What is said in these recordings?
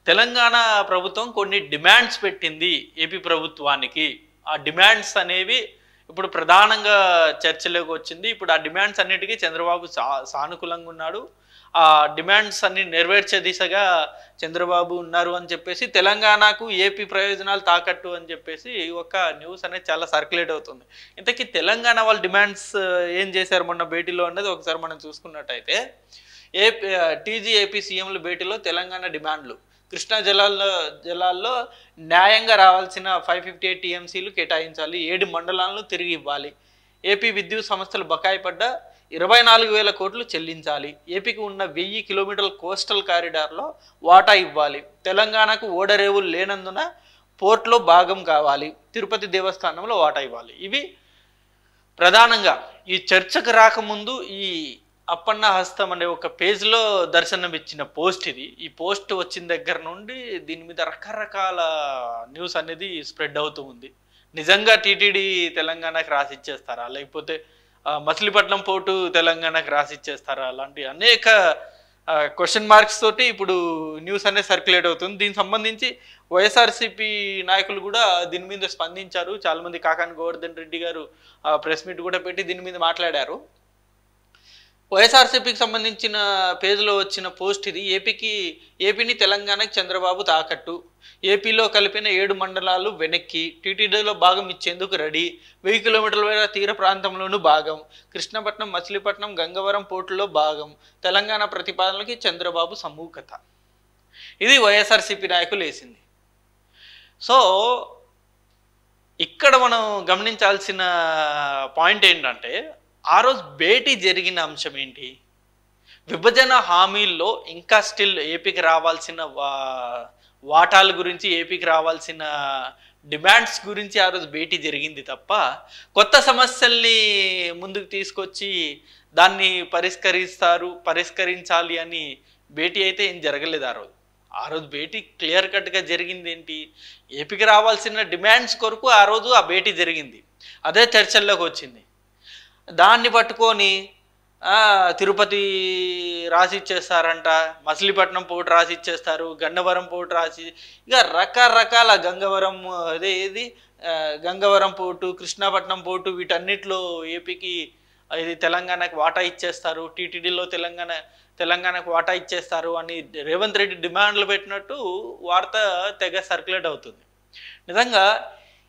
తెలంగాణ ప్రభుత్వం కొన్ని డిమాండ్స్ పెట్టింది ఏపీ ప్రభుత్వానికి. ఆ డిమాండ్స్ అనేవి ఇప్పుడు ప్రధానంగా చర్చలోకి వచ్చింది. ఇప్పుడు ఆ డిమాండ్స్ అన్నిటికీ చంద్రబాబు సానుకూలంగా ఉన్నాడు. ఆ డిమాండ్స్ అన్ని నెరవేర్చే దిశగా చంద్రబాబు ఉన్నారు అని చెప్పేసి, తెలంగాణకు ఏపీ ప్రయోజనాలు తాకట్టు అని చెప్పేసి ఒక న్యూస్ అనేది చాలా సర్క్యులేట్ అవుతుంది. ఇంతకీ తెలంగాణ వాళ్ళ డిమాండ్స్ ఏం చేశారు మొన్న భేటీలో అన్నది ఒకసారి మనం చూసుకున్నట్టయితే, ఏపీ సీఎంల భేటీలో తెలంగాణ డిమాండ్లు: కృష్ణా జలాల్లో న్యాయంగా రావాల్సిన 558 టీఎంసీలు కేటాయించాలి, 7 మండలాలను తిరిగి ఇవ్వాలి, ఏపీ విద్యుత్ సంస్థలు బకాయి పడ్డ 24,000 కోట్లు చెల్లించాలి, ఏపీకి ఉన్న 1000 కిలోమీటర్ల కోస్టల్ కారిడార్లో వాటా ఇవ్వాలి, తెలంగాణకు ఓడరేవులు లేనందున పోర్ట్లో భాగం కావాలి, తిరుపతి దేవస్థానంలో వాటా ఇవ్వాలి. ఇవి ప్రధానంగా ఈ చర్చకు రాకముందు ఈ అప్పన్న హస్తం అనే ఒక పేజ్లో దర్శనం ఇచ్చిన పోస్ట్ ఇది. ఈ పోస్ట్ వచ్చిన దగ్గర నుండి దీని మీద రకరకాల న్యూస్ అనేది స్ప్రెడ్ అవుతూ ఉంది. నిజంగా టీటీడీ తెలంగాణకి రాసి ఇచ్చేస్తారా, లేకపోతే మచిలీపట్నం పోర్టు తెలంగాణకి రాసి ఇచ్చేస్తారా, అలాంటి అనేక క్వశ్చన్ మార్క్స్ తోటి ఇప్పుడు న్యూస్ అనేది సర్క్యులేట్ అవుతుంది. దీనికి సంబంధించి వైఎస్ఆర్సీపీ నాయకులు కూడా దీని మీద స్పందించారు. చాలామంది కాకాని గోవర్ధన్ రెడ్డి గారు ప్రెస్ మీట్ కూడా పెట్టి దీని మీద మాట్లాడారు. వైఎస్ఆర్సీపీకి సంబంధించిన పేజ్లో వచ్చిన పోస్ట్ ఇది. ఏపీని తెలంగాణకి చంద్రబాబు తాకట్టు, ఏపీలో కలిపిన 7 మండలాలు వెనక్కి, టీటీడీలో భాగం ఇచ్చేందుకు రెడీ, 1000 కిలోమీటర్ల మేర తీర ప్రాంతంలోనూ భాగం, కృష్ణపట్నం మచిలీపట్నం గంగవరం పోర్టులో భాగం, తెలంగాణ ప్రతిపాదనలకి చంద్రబాబు సముఖత. ఇది వైఎస్ఆర్సీపీ నాయకులు వేసింది. సో ఇక్కడ మనం గమనించాల్సిన పాయింట్ ఏంటంటే, ఆ రోజు భేటీ జరిగిన అంశం ఏంటి? విభజన హామీల్లో ఇంకా స్టిల్ ఏపీకి రావాల్సిన వాటాల గురించి, ఏపీకి రావాల్సిన డిమాండ్స్ గురించి ఆ రోజు భేటీ జరిగింది తప్ప, కొత్త సమస్యల్ని ముందుకు తీసుకొచ్చి దాన్ని పరిష్కరించాలి అని భేటీ అయితే ఏం జరగలేదు. ఆ రోజు భేటీ క్లియర్ కట్గా జరిగింది ఏంటి? ఏపీకి రావాల్సిన డిమాండ్స్ కొరకు ఆ రోజు ఆ భేటీ జరిగింది. అదే చర్చల్లోకి వచ్చింది. దాన్ని పట్టుకొని తిరుపతి రాసి ఇచ్చేస్తారంట, మచిలీపట్నం పోర్టు రాసి ఇచ్చేస్తారు, గన్నవరం పోర్టు రాసి, ఇక రకరకాల గంగవరం పోర్టు, కృష్ణాపట్నం పోర్టు, వీటన్నిటిలో ఏపీకి ఇది తెలంగాణకు వాటా ఇచ్చేస్తారు, టీటీడీలో తెలంగాణకు వాటా ఇచ్చేస్తారు అని రేవంత్ రెడ్డి డిమాండ్లు పెట్టినట్టు వార్త తెగ సర్క్యులేట్ అవుతుంది. నిజంగా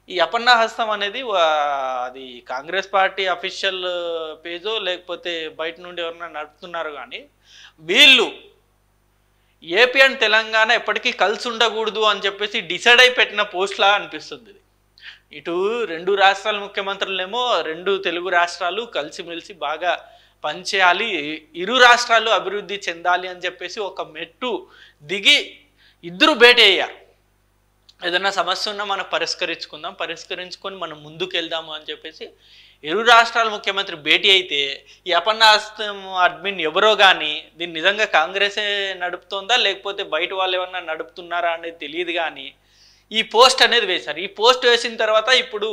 ఈ అపన్న హస్తం అనేది అది కాంగ్రెస్ పార్టీ అఫీషియల్ పేజో లేకపోతే బయట నుండి ఎవరైనా నడుపుతున్నారు, కానీ వీళ్ళు ఏపీ అండ్ తెలంగాణ ఎప్పటికీ కలిసి ఉండకూడదు అని చెప్పేసి డిసైడ్ అయి పెట్టిన పోస్ట్లా అనిపిస్తుంది. ఇటు 2 రాష్ట్రాల ముఖ్యమంత్రులేమో 2 తెలుగు రాష్ట్రాలు కలిసిమెలిసి బాగా పనిచేయాలి, ఇరు రాష్ట్రాలు అభివృద్ధి చెందాలి అని చెప్పేసి ఒక మెట్టు దిగి ఇద్దరు భేటీ అయ్యారు. ఏదైనా సమస్య ఉన్నా మనం పరిష్కరించుకొని మనం ముందుకు వెళ్దాము అని చెప్పేసి ఇరు రాష్ట్రాల ముఖ్యమంత్రి భేటీ అయితే, ఈ అపన్న హస్తం అడ్మిన్ ఎవరో కానీ దీన్ని నిజంగా కాంగ్రెసే నడుపుతోందా లేకపోతే బయట వాళ్ళు ఏమన్నా నడుపుతున్నారా అనేది తెలియదు, కానీ ఈ పోస్ట్ అనేది వేశారు. ఈ పోస్ట్ వేసిన తర్వాత ఇప్పుడు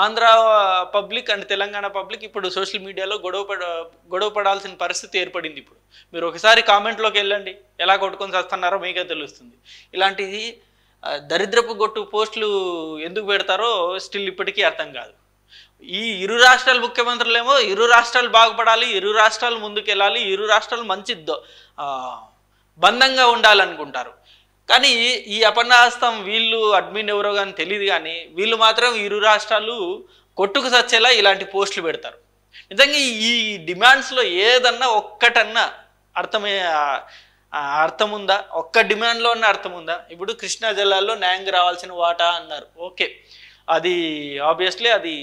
Andhra public and Telangana public ఇప్పుడు సోషల్ మీడియాలో గొడవ పడాల్సిన పరిస్థితి ఏర్పడింది. ఇప్పుడు మీరు ఒకసారి కామెంట్లోకి వెళ్ళండి, ఎలా కొట్టుకొని వస్తున్నారో మీకే తెలుస్తుంది. ఇలాంటిది దరిద్రపు గొట్టు పోస్టులు ఎందుకు పెడతారో స్టిల్ ఇప్పటికీ అర్థం కాదు. ఈ ఇరు రాష్ట్రాల ముఖ్యమంత్రులేమో ఇరు రాష్ట్రాలు బాగుపడాలి, ఇరు రాష్ట్రాలు ముందుకెళ్ళాలి, ఇరు రాష్ట్రాలు మంచి బంధంగా ఉండాలనుకుంటారు. కానీ ఈ అపన్నహస్తం వీళ్ళు అడ్మిన్ ఎవరో కానీ తెలియదు, కానీ వీళ్ళు మాత్రం ఇరు రాష్ట్రాలు కొట్టుకు సచ్చేలా ఇలాంటి పోస్టులు పెడతారు. నిజంగా ఈ డిమాండ్స్లో ఏదన్నా ఒక్కటన్నా అర్థం ఉందా? ఒక్క డిమాండ్లో ఉన్న అర్థం ఉందా? ఇప్పుడు కృష్ణా జిల్లాలో న్యాయంగా రావాల్సిన వాటా అన్నారు, ఓకే, అది ఆబ్వియస్లీ అది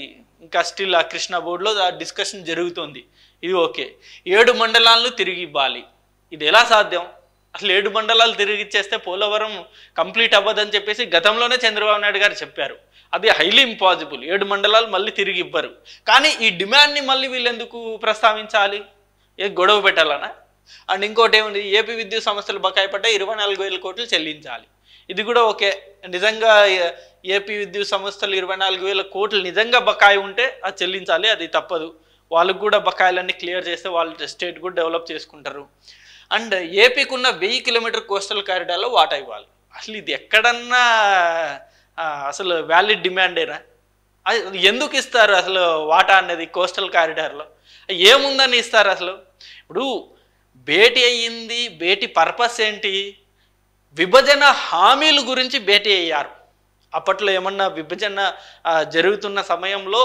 ఇంకా స్టిల్ ఆ కృష్ణా బోర్డులో ఆ డిస్కషన్ జరుగుతుంది, ఇది ఓకే. 7 మండలాలను తిరిగి ఇవ్వాలి, ఇది ఎలా సాధ్యం? అసలు 7 మండలాలు తిరిగి ఇచ్చేస్తే పోలవరం కంప్లీట్ అవ్వదని చెప్పేసి గతంలోనే చంద్రబాబు నాయుడు గారు చెప్పారు. అది హైలీ ఇంపాసిబుల్, 7 మండలాలు మళ్ళీ తిరిగి ఇవ్వరు. కానీ ఈ డిమాండ్ని మళ్ళీ వీళ్ళు ఎందుకు ప్రస్తావించాలి? గొడవ పెట్టాలనా? అండ్ ఇంకోటి ఏముంది, ఏపీ విద్యుత్ సంస్థలు బకాయి పడ్డ 24,000 కోట్లు చెల్లించాలి, ఇది కూడా ఓకే. నిజంగా ఏపీ విద్యుత్ సంస్థలు 24,000 కోట్లు నిజంగా బకాయి ఉంటే అది చెల్లించాలి, అది తప్పదు. వాళ్ళకు కూడా బకాయిలన్నీ క్లియర్ చేస్తే వాళ్ళు స్టేట్ కూడా డెవలప్ చేసుకుంటారు. అండ్ ఏపీకి ఉన్న 1000 కిలోమీటర్ కోస్టల్ కారిడార్లో వాటా ఇవ్వాలి, అసలు ఇది ఎక్కడన్నా అసలు వ్యాలిడ్ డిమాండేనా? అది ఎందుకు ఇస్తారు అసలు వాటా అనేది కోస్టల్ కారిడార్లో? ఏముందని ఇస్తారు అసలు? ఇప్పుడు భేటీ అయ్యింది, భేటీ పర్పస్ ఏంటి? విభజన హామీల గురించి భేటీ అయ్యారు. అప్పట్లో ఏమన్నా విభజన జరుగుతున్న సమయంలో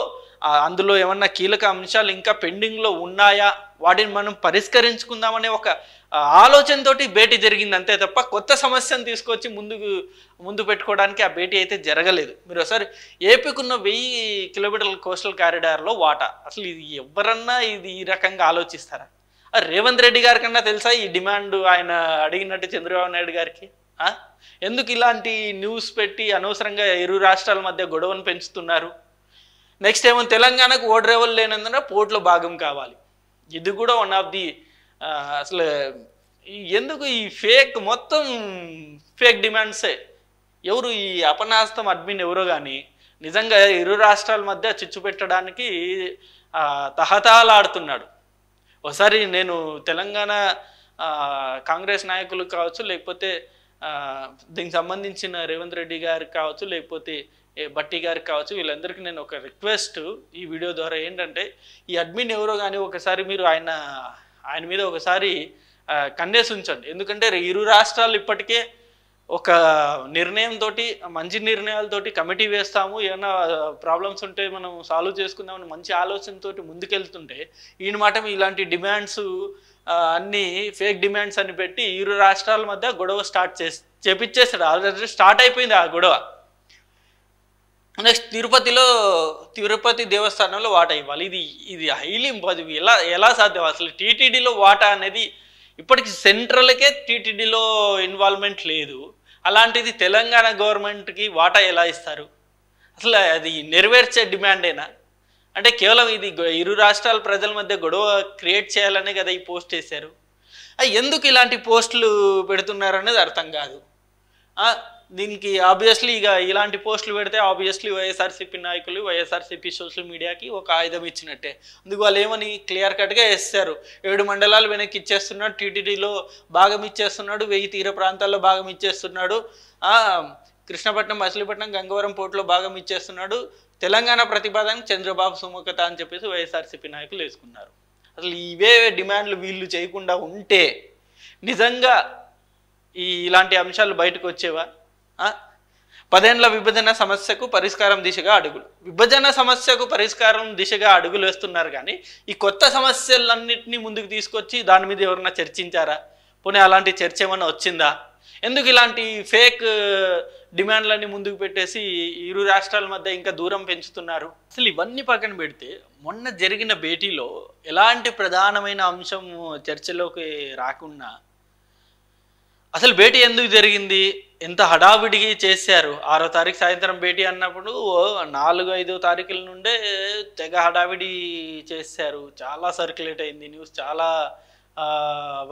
అందులో ఏమన్నా కీలక అంశాలు ఇంకా పెండింగ్లో ఉన్నాయా, వాటిని మనం పరిష్కరించుకుందామనే ఒక ఆలోచనతోటి భేటీ జరిగింది అంతే తప్ప కొత్త సమస్యను తీసుకొచ్చి ముందు పెట్టుకోవడానికి ఆ భేటీ అయితే జరగలేదు. మీరు ఒకసారి ఏపీకున్న 1000 కిలోమీటర్ల కోస్టల్ కారిడార్లో వాటా, అసలు ఇది ఎవరన్నా ఇది ఈ రకంగా ఆలోచిస్తారా? రేవంత్ రెడ్డి గారి కన్నా తెలుసా ఈ డిమాండ్ ఆయన అడిగినట్టు చంద్రబాబు నాయుడు గారికి? ఎందుకు ఇలాంటి న్యూస్ పెట్టి అనవసరంగా ఇరు రాష్ట్రాల మధ్య గొడవను పెంచుతున్నారు? నెక్స్ట్ ఏమో తెలంగాణకు ఓడరేవలు లేనందున పోర్టులో భాగం కావాలి. ఇది కూడా వన్ ఆఫ్ ది అసలు ఎందుకు ఈ మొత్తం ఫేక్ డిమాండ్సే. ఎవరు ఈ అపనాస్తం అడ్మిన్ ఎవరో కానీ నిజంగా ఇరు రాష్ట్రాల మధ్య చిచ్చు పెట్టడానికి తహతహలాడుతున్నాడు. ఒకసారి నేను తెలంగాణ కాంగ్రెస్ నాయకులు కావచ్చు, లేకపోతే దీనికి సంబంధించిన రేవంత్ రెడ్డి గారికి కావచ్చు, లేకపోతే బట్టి గారికి కావచ్చు, వీళ్ళందరికీ నేను ఒక రిక్వెస్ట్ ఈ వీడియో ద్వారా ఏంటంటే, ఈ అడ్మిన్ ఎవరో కానీ ఒకసారి మీరు ఆయన మీద ఒకసారి కన్నేసి ఉంచండి. ఎందుకంటే ఇరు రాష్ట్రాలు ఇప్పటికే ఒక నిర్ణయంతో, మంచి నిర్ణయాలతోటి కమిటీ వేస్తాము, ఏమైనా ప్రాబ్లమ్స్ ఉంటే మనం సాల్వ్ చేసుకుందామని మంచి ఆలోచనతో ముందుకెళ్తుంటే ఈయన మాట ఇలాంటి డిమాండ్స్ అన్నీ ఫేక్ డిమాండ్స్ అని పెట్టి ఇరు రాష్ట్రాల మధ్య గొడవ చేపించేస్తాడు. ఆల్రెడీ స్టార్ట్ అయిపోయింది ఆ గొడవ. నెక్స్ట్ తిరుపతి దేవస్థానంలో వాటా ఇవ్వాలి. ఇది హైలీ ఇంపాసిబుల్. ఎలా సాధ్యం? అసలు టీటీడీలో వాటా అనేది ఇప్పటికి సెంట్రల్కే టీటీడీలో ఇన్వాల్వ్మెంట్ లేదు. అలాంటిది తెలంగాణ గవర్నమెంట్కి వాటా ఎలా ఇస్తారు? అసలు అది నెరవేర్చే డిమాండేనా? అంటే కేవలం ఇది ఇరు రాష్ట్రాల ప్రజల మధ్య గొడవ క్రియేట్ చేయాలనే కదా ఈ పోస్ట్ చేశారు. ఎందుకు ఇలాంటి పోస్టులు పెడుతున్నారు అనేది అర్థం కాదు. దీనికి ఆబ్వియస్లీ ఇక ఇలాంటి పోస్టులు పెడితే ఆబ్వియస్లీ వైఎస్ఆర్సీపీ నాయకులు, వైఎస్ఆర్సీపీ సోషల్ మీడియాకి ఒక ఆయుధం ఇచ్చినట్టే. అందుకు వాళ్ళు ఏమని క్లియర్ కట్గా వేస్తారు, 7 మండలాలు వెనక్కి ఇచ్చేస్తున్నాడు, టీటీడీలో భాగం ఇచ్చేస్తున్నాడు, 1000 తీర ప్రాంతాల్లో భాగం ఇచ్చేస్తున్నాడు, కృష్ణపట్నం, మచిలీపట్నం, గంగవరం పోర్టులో భాగం ఇచ్చేస్తున్నాడు, తెలంగాణ ప్రతిపాదనకు చంద్రబాబు సుముఖత అని చెప్పేసి వైఎస్ఆర్సీపీ నాయకులు వేసుకున్నారు. అసలు ఇవే డిమాండ్లు వీళ్ళు చేయకుండా ఉంటే నిజంగా ఇలాంటి అంశాలు బయటకు వచ్చేవా? 10 ఏళ్ల విభజన సమస్యకు పరిష్కారం దిశగా అడుగులు. విభజన సమస్యకు పరిష్కారం దిశగా అడుగులు వేస్తున్నారు కానీ ఈ కొత్త సమస్యలన్నింటినీ ముందుకు తీసుకొచ్చి దాని మీద ఎవరన్నా చర్చించారా? పోనీ అలాంటి చర్చ ఏమన్నా వచ్చిందా? ఎందుకు ఇలాంటి ఫేక్ డిమాండ్లన్నీ ముందుకు పెట్టేసి ఇరు రాష్ట్రాల మధ్య ఇంకా దూరం పెంచుతున్నారు? అసలు ఇవన్నీ పక్కన పెడితే మొన్న జరిగిన భేటీలో ఎలాంటి ప్రధానమైన అంశం చర్చలోకి రాకుండా అసలు భేటీ ఎందుకు జరిగింది, ఎంత హడావిడిగా చేశారు? 6వ తారీఖు సాయంత్రం భేటీ అన్నప్పుడు 4-5 తారీఖుల నుండే తెగ హడావిడి చేశారు. చాలా సర్క్యులేట్ అయింది న్యూస్, చాలా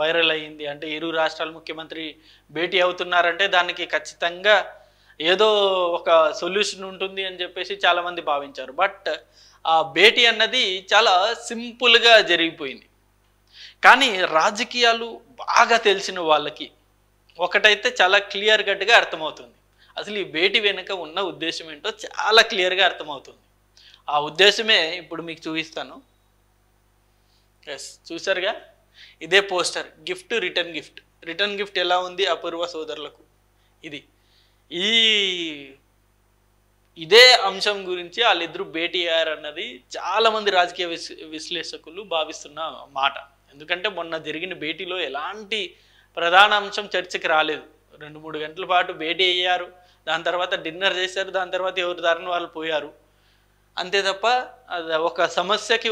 వైరల్ అయ్యింది. అంటే ఇరు రాష్ట్రాల ముఖ్యమంత్రి భేటీ అవుతున్నారంటే దానికి ఖచ్చితంగా ఏదో ఒక సొల్యూషన్ ఉంటుంది అని చెప్పేసి చాలామంది భావించారు. బట్ ఆ భేటీ అన్నది చాలా సింపుల్గా జరిగిపోయింది. కానీ రాజకీయాలు బాగా తెలిసిన వాళ్ళకి ఒకటైతే చాలా క్లియర్ కట్గా అర్థమవుతుంది. అసలు ఈ భేటీ వెనుక ఉన్న ఉద్దేశం ఏంటో చాలా క్లియర్గా అర్థమవుతుంది. ఆ ఉద్దేశమే ఇప్పుడు మీకు చూపిస్తాను. చూసారుగా, ఇదే పోస్టర్, గిఫ్ట్ రిటర్న్ గిఫ్ట్ ఎలా ఉంది అపూర్వ సోదరులకు. ఇదే అంశం గురించి వాళ్ళిద్దరూ భేటీ అయ్యారన్నది చాలామంది రాజకీయ విశ్లేషకులు భావిస్తున్న మాట. ఎందుకంటే మొన్న జరిగిన భేటీలో ఎలాంటి ప్రధాన అంశం చర్చకి రాలేదు. 2-3 గంటల పాటు భేటీ అయ్యారు, దాని తర్వాత డిన్నర్ చేశారు, దాని తర్వాత ఎవరి దారిని వాళ్ళు పోయారు, అంతే తప్ప ఒక సమస్యకి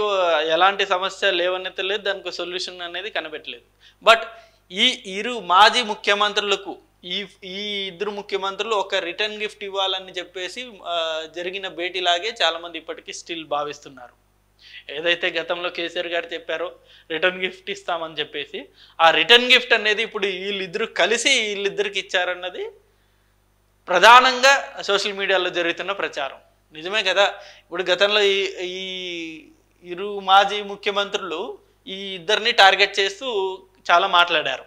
ఎలాంటి సమస్య లేవనెత్తలేదు, దానికి సొల్యూషన్ అనేది కనిపెట్టలేదు. బట్ ఈ మాజీ ముఖ్యమంత్రులకు ఈ ఇద్దరు ముఖ్యమంత్రులు ఒక రిటర్న్ గిఫ్ట్ ఇవ్వాలని చెప్పేసి జరిగిన భేటీలాగే చాలామంది ఇప్పటికీ స్టిల్ భావిస్తున్నారు. ఏదైతే గతంలో కేసీఆర్ గారు చెప్పారో రిటర్న్ గిఫ్ట్ ఇస్తామని చెప్పేసి, ఆ రిటర్న్ గిఫ్ట్ అనేది ఇప్పుడు వీళ్ళిద్దరూ కలిసి వీళ్ళిద్దరికి ఇచ్చారన్నది ప్రధానంగా సోషల్ మీడియాలో జరుగుతున్న ప్రచారం. నిజమే కదా. ఇప్పుడు గతంలో ఈ ఇరు మాజీ ముఖ్యమంత్రులు ఈ ఇద్దరిని టార్గెట్ చేస్తూ చాలా మాట్లాడారు.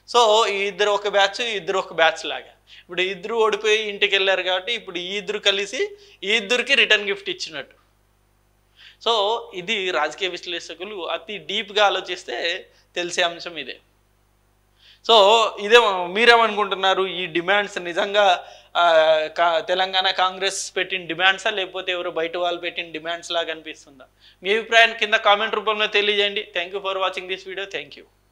సో ఈ ఇద్దరు ఒక బ్యాచ్, ఇద్దరు ఒక బ్యాచ్ లాగా. ఇప్పుడు ఈ ఇద్దరు ఓడిపోయి ఇంటికి వెళ్ళారు కాబట్టి ఇప్పుడు ఈ ఇద్దరు కలిసి ఈ ఇద్దరికి రిటర్న్ గిఫ్ట్ ఇచ్చినట్టు. సో ఇది రాజకీయ విశ్లేషకులు అతి డీప్గా ఆలోచిస్తే తెలిసే అంశం ఇదే. సో ఇదే మీరేమనుకుంటున్నారు? ఈ డిమాండ్స్ నిజంగా తెలంగాణ కాంగ్రెస్ పెట్టిన డిమాండ్సా, లేకపోతే ఎవరు బయట వాళ్ళు పెట్టిన డిమాండ్స్ లాగా అనిపిస్తుందా? మీ అభిప్రాయాన్ని కింద కామెంట్ రూపంలో తెలియజేయండి. Thank you for watching this video. Thank you.